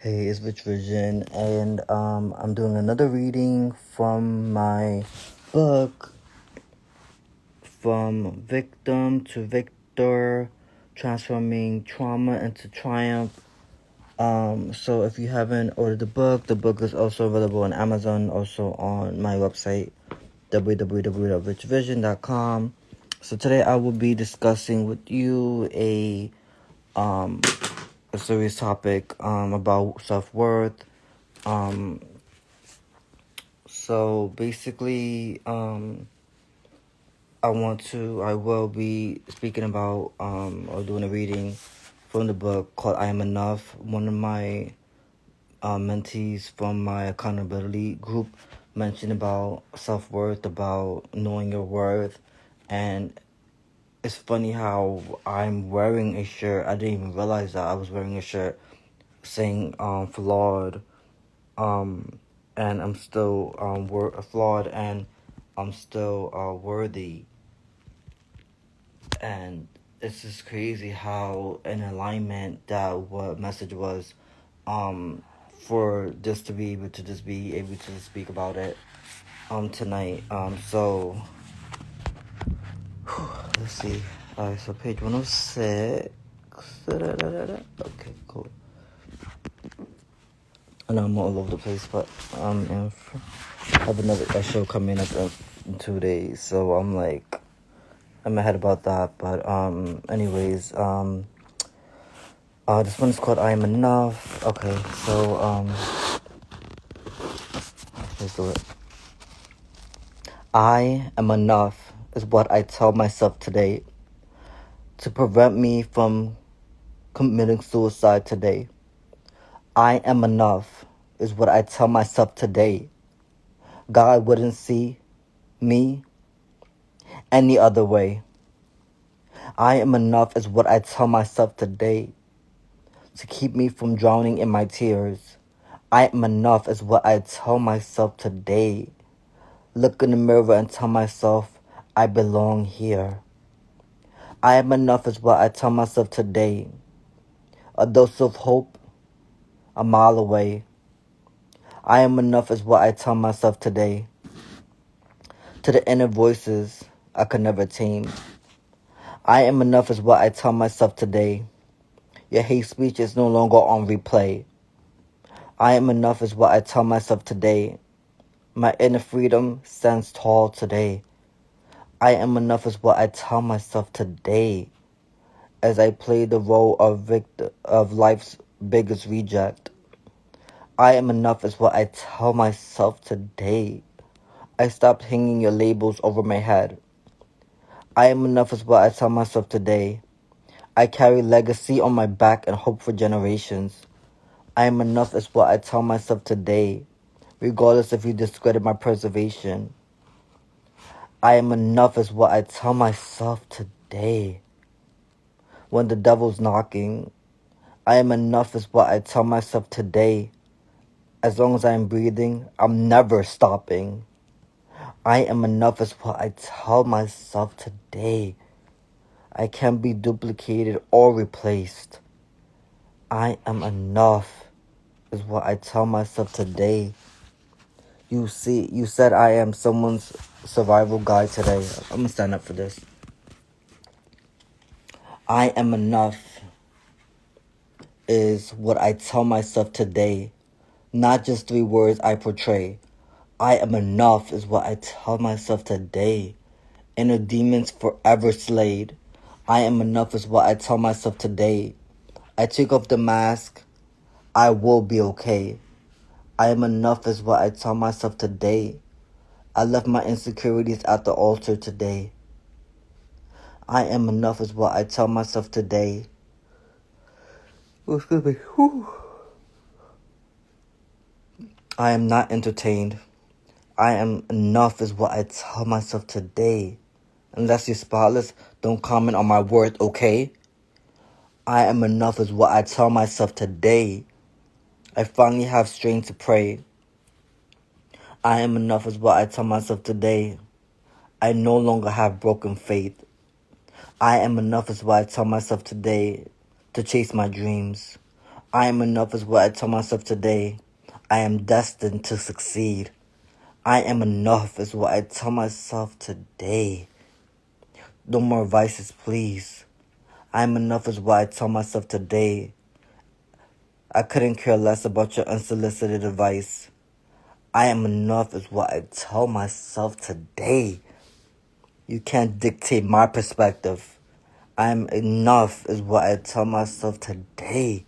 Hey, it's Rich Vision, and I'm doing another reading from my book, From Victim to Victor, Transforming Trauma into Triumph. So if you haven't ordered the book is also available on Amazon, also on my website, www.richvision.com. So today I will be discussing with you a serious topic about self-worth. So basically, I will be speaking about or doing a reading from the book called I Am Enough. One of my mentees from my accountability group mentioned about self-worth, about knowing your worth, and it's funny how I'm wearing a shirt. I didn't even realize that I was wearing a shirt saying flawed, and I'm still flawed, and I'm still worthy. And it's just crazy how in alignment that what message was, for just to be able to speak about it tonight. So let's see. So page 106. Okay, cool. I know I'm all over the place, but I have another show coming up in 2 days, so I'm ahead about that. But anyways, this one's called I Am Enough. Okay, so let's do it. I am enough is what I tell myself today to prevent me from committing suicide today. I am enough is what I tell myself today. God wouldn't see me any other way. I am enough is what I tell myself today to keep me from drowning in my tears. I am enough is what I tell myself today. Look in the mirror and tell myself I belong here. I am enough is what I tell myself today. A dose of hope a mile away. I am enough is what I tell myself today. To the inner voices I could never tame. I am enough is what I tell myself today. Your hate speech is no longer on replay. I am enough is what I tell myself today. My inner freedom stands tall today. I am enough is what I tell myself today. As I play the role of life's biggest reject. I am enough is what I tell myself today. I stopped hanging your labels over my head. I am enough is what I tell myself today. I carry legacy on my back and hope for generations. I am enough is what I tell myself today, regardless if you discredit my preservation. I am enough is what I tell myself today. When the devil's knocking, I am enough is what I tell myself today. As long as I am breathing, I'm never stopping. I am enough is what I tell myself today. I can't be duplicated or replaced. I am enough is what I tell myself today. You said I am someone's survival guide today. I'm gonna stand up for this. I am enough is what I tell myself today. Not just 3 words I portray. I am enough is what I tell myself today. Inner demons forever slayed. I am enough is what I tell myself today. I take off the mask. I will be okay. I am enough is what I tell myself today. I left my insecurities at the altar today. I am enough is what I tell myself today. Excuse me. Whew. I am not entertained. I am enough is what I tell myself today. Unless you're spotless, don't comment on my worth, okay? I am enough is what I tell myself today. I finally have strength to pray. I am enough is what I tell myself today. I no longer have broken faith. I am enough is what I tell myself today to chase my dreams. I am enough is what I tell myself today. I am destined to succeed. I am enough is what I tell myself today. No more vices, please. I am enough is what I tell myself today. I couldn't care less about your unsolicited advice. I am enough is what I tell myself today. You can't dictate my perspective. I am enough is what I tell myself today.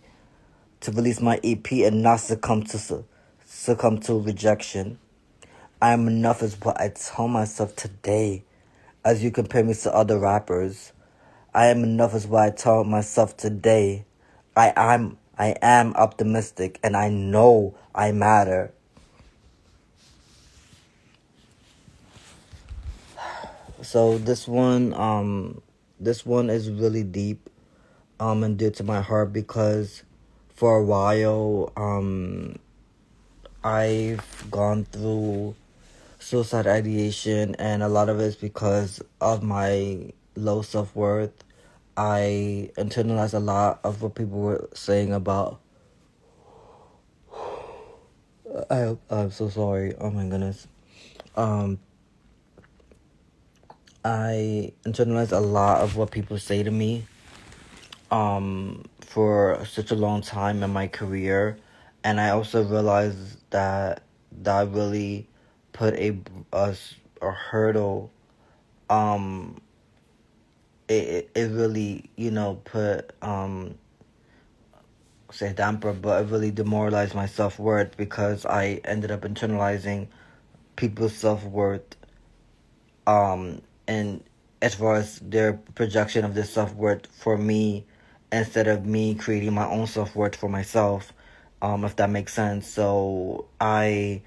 To release my EP and not succumb to rejection. I am enough is what I tell myself today. As you compare me to other rappers, I am enough is what I tell myself today. I am optimistic and I know I matter. So this one is really deep, and dear to my heart because for a while, I've gone through suicide ideation, and a lot of it is because of my low self-worth. I internalized a lot of what people were saying about. I'm so sorry. Oh my goodness. Um, I internalized a lot of what people say to me. For such a long time in my career, and I also realized that really put a hurdle. Um, it really put say damper, but it really demoralized my self-worth because I ended up internalizing people's self-worth, and as far as their projection of their self-worth for me instead of me creating my own self-worth for myself, if that makes sense. So I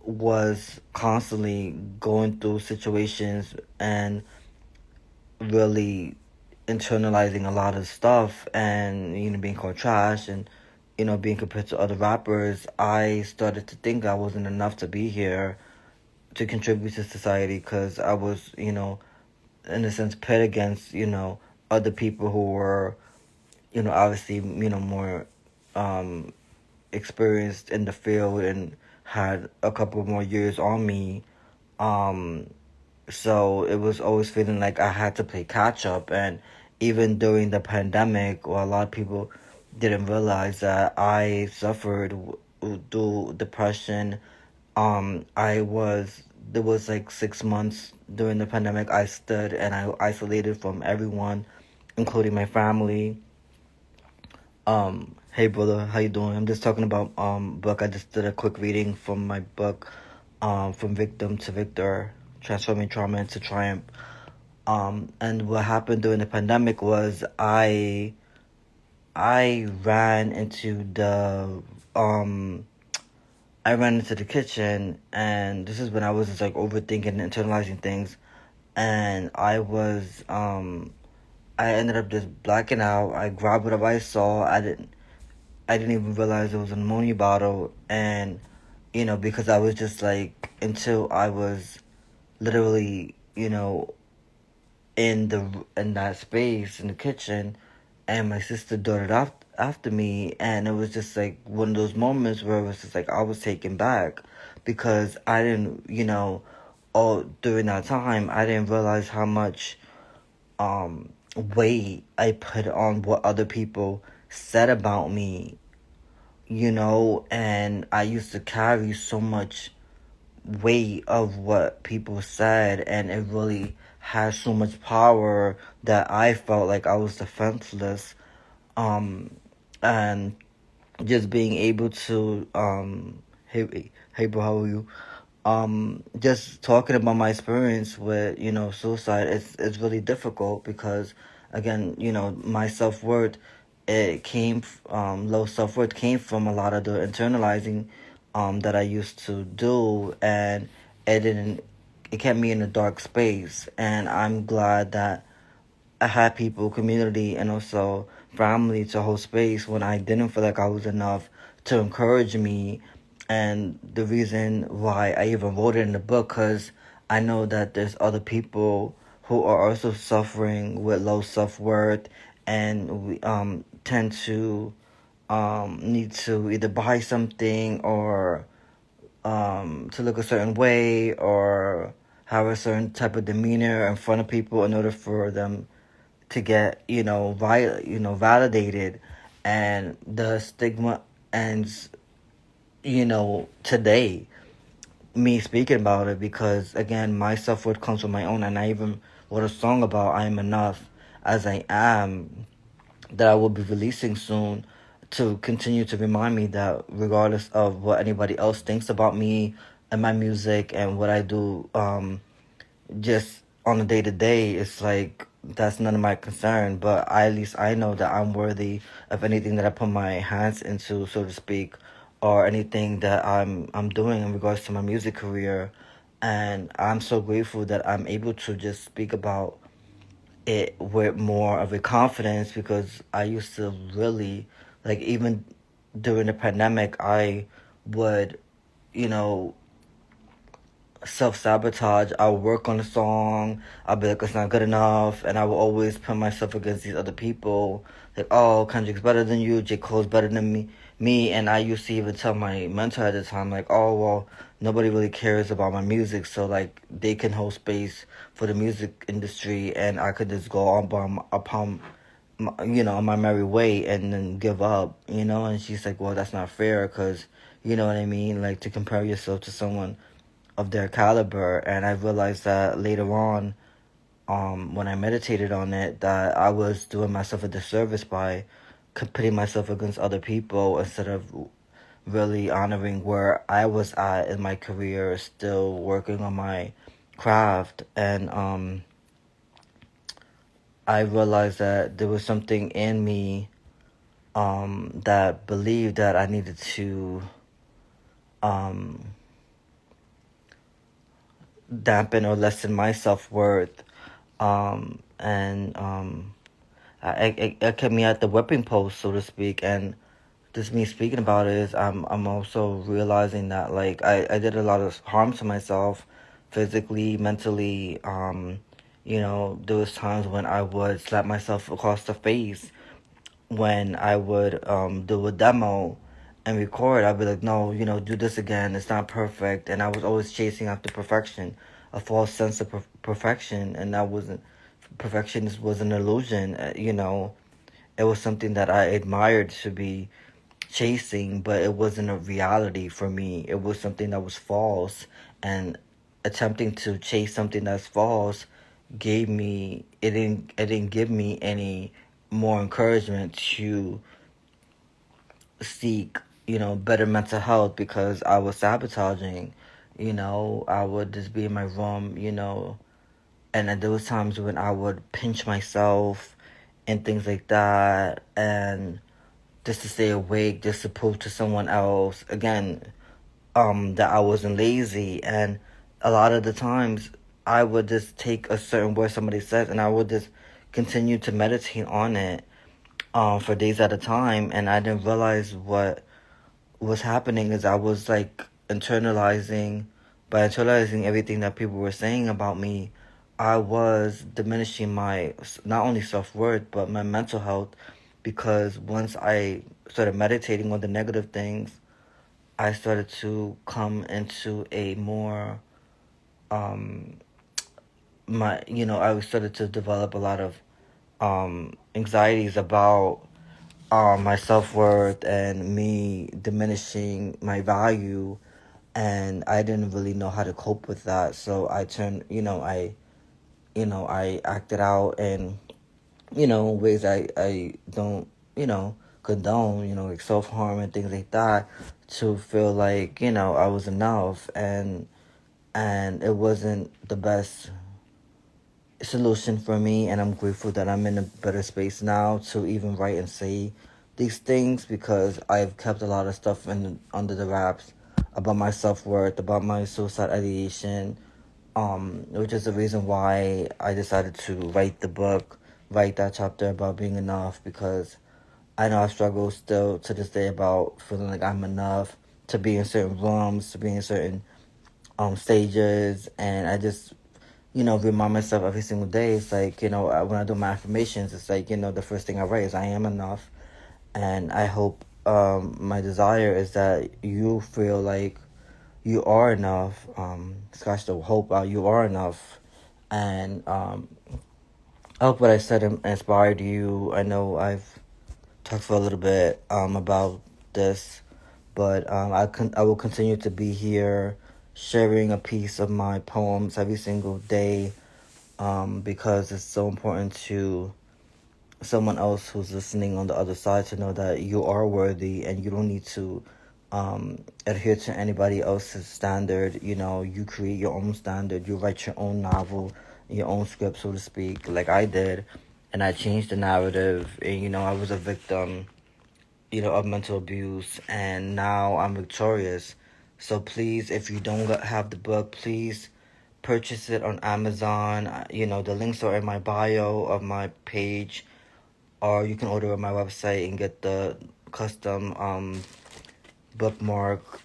was constantly going through situations and really internalizing a lot of stuff, and being called trash, and being compared to other rappers. I started to think I wasn't enough to be here to contribute to society because I was in a sense pit against other people who were obviously more um experienced in the field and had a couple more years on me. um so it was always feeling like I had to play catch up. And even during the pandemic, well, a lot of people didn't realize that I suffered through depression. I was There was like 6 months during the pandemic I stood and I isolated from everyone, including my family. Hey brother, how you doing? I'm just talking about book. I just did a quick reading from my book, From Victim to Victor, Transforming Trauma into Triumph. And what happened during the pandemic was I ran into the kitchen, and this is when I was just like overthinking and internalizing things, and I ended up just blacking out. I grabbed whatever I saw. I didn't even realize it was an ammonia bottle, and because I was just like, until I was literally in that space in the kitchen, and my sister darted off after me, and it was just like one of those moments where it was just like I was taken back because I didn't all during that time I didn't realize how much weight I put on what other people said about me, and I used to carry so much weight of what people said, and it really had so much power that I felt like I was defenseless. Um, and just being able to hey bro, how are you? Just talking about my experience with suicide, it's really difficult because again my self-worth, low self-worth came from a lot of the internalizing that I used to do, and it didn't it kept me in a dark space. And I'm glad that I had people, community, and also family to hold space when I didn't feel like I was enough, to encourage me. And the reason why I even wrote it in the book, because I know that there's other people who are also suffering with low self-worth, and we tend to need to either buy something or to look a certain way or have a certain type of demeanor in front of people in order for them to get validated. And the stigma ends today, me speaking about it, because again, my self-worth comes from my own. And I even wrote a song about I am enough as I am, that I will be releasing soon, to continue to remind me that regardless of what anybody else thinks about me and my music and what I do, just on a day to day, it's like that's none of my concern. But at least I know that I'm worthy of anything that I put my hands into, so to speak, or anything that I'm doing in regards to my music career. And I'm so grateful that I'm able to just speak about it with more of a confidence, because I used to really, like, even during the pandemic, I would, you know, self sabotage. I'll work on a song. I'll be like, it's not good enough, and I will always put myself against these other people. Like, oh, Kendrick's better than you. J. Cole's better than me. And I used to even tell my mentor at the time, like, oh well, nobody really cares about my music, so like they can hold space for the music industry, and I could just go on upon on my merry way and then give up. And she's like, well, that's not fair, because you know what I mean, like, to compare yourself to someone of their caliber. And I realized that later on, when I meditated on it, that I was doing myself a disservice by pitting myself against other people instead of really honoring where I was at in my career, still working on my craft. And I realized that there was something in me that believed that I needed to um, dampen or lessen my self worth, and it kept me at the whipping post, so to speak. And just me speaking about it is I'm also realizing that, like, I did a lot of harm to myself, physically, mentally. There was times when I would slap myself across the face when I would do a demo and record. I'd be like, no, do this again. It's not perfect. And I was always chasing after perfection, a false sense of perfection. And that wasn't, perfection was an illusion. It was something that I admired to be chasing, but it wasn't a reality for me. It was something that was false. And attempting to chase something that's false it didn't give me any more encouragement to seek better mental health, because I was sabotaging. I would just be in my room, and then there was times when I would pinch myself and things like that, and just to stay awake, just to prove to someone else again, that I wasn't lazy. And a lot of the times I would just take a certain word somebody says, and I would just continue to meditate on it for days at a time. And I didn't realize what was happening is I was like by internalizing everything that people were saying about me, I was diminishing my not only self-worth but my mental health, because once I started meditating on the negative things, I started to come into a more um I started to develop a lot of anxieties about my self-worth and me diminishing my value. And I didn't really know how to cope with that, so I turned I acted out in ways I don't condone, like self-harm and things like that, to feel like I was enough. And it wasn't the best solution for me. And I'm grateful that I'm in a better space now to even write and say these things, because I've kept a lot of stuff under the wraps about my self-worth, about my suicide ideation, which is the reason why I decided to write that chapter about being enough, because I know I struggle still to this day about feeling like I'm enough to be in certain rooms, to be in certain stages. And I just remind myself every single day. It's like, when I do my affirmations, it's like, the first thing I write is I am enough. And I hope my desire is that you feel like you are enough. Scratch the hope out. You are enough, and I hope what I said inspired you. I know I've talked for a little bit about this, but I will continue to be here sharing a piece of my poems every single day, because it's so important to someone else who's listening on the other side to know that you are worthy and you don't need to adhere to anybody else's standard. You know, you create your own standard. You write your own novel, your own script, so to speak, like I did, and I changed the narrative. And I was a victim, of mental abuse, and now I'm victorious. So please, if you don't have the book, please purchase it on Amazon. The links are in my bio of my page, or you can order on my website and get the custom bookmark,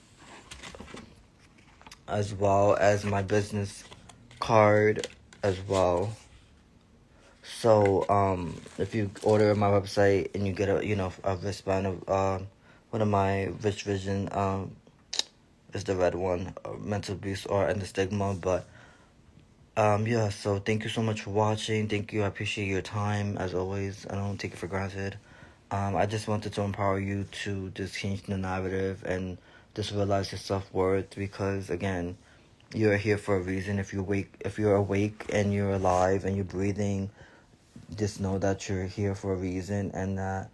as well as my business card as well. So if you order on my website and you get a wristband of one of my Rich Vision, is the red one, mental abuse or and the stigma. But yeah, so thank you so much for watching. Thank you. I appreciate your time as always. I don't take it for granted. I just wanted to empower you to just change the narrative and just realize your self-worth, because again, you're here for a reason. If you're awake and you're alive and you're breathing, just know that you're here for a reason, and that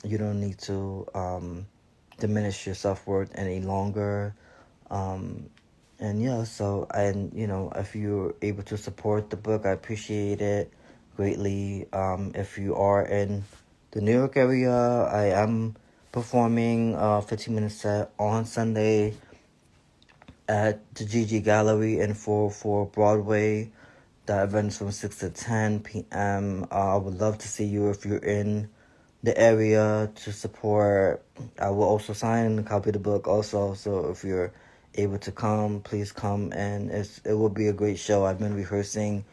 you don't need to diminish your self-worth any longer. And yeah, so, and if you're able to support the book, I appreciate it greatly. If you are in the New York area, I am performing a 15-minute set on Sunday at the GG Gallery in 404 Broadway. The event's from 6 to 10 p.m. I would love to see you if you're in the area to support. I will also sign a copy of the book also, so if you're able to come, please come, and it will be a great show. I've been rehearsing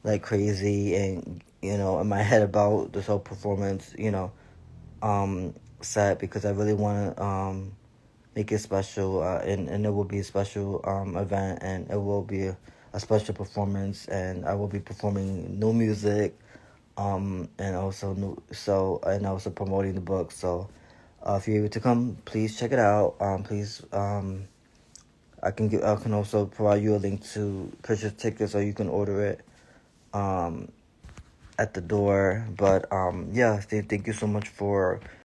like crazy, and in my head about this whole performance, set, because I really want to make it special, and it will be a special event, and it will be a special performance, and I will be performing new music, and also promoting the book. So if you're able to come, please check it out. Please, I can also provide you a link to purchase tickets, or you can order it at the door. But yeah, thank you so much for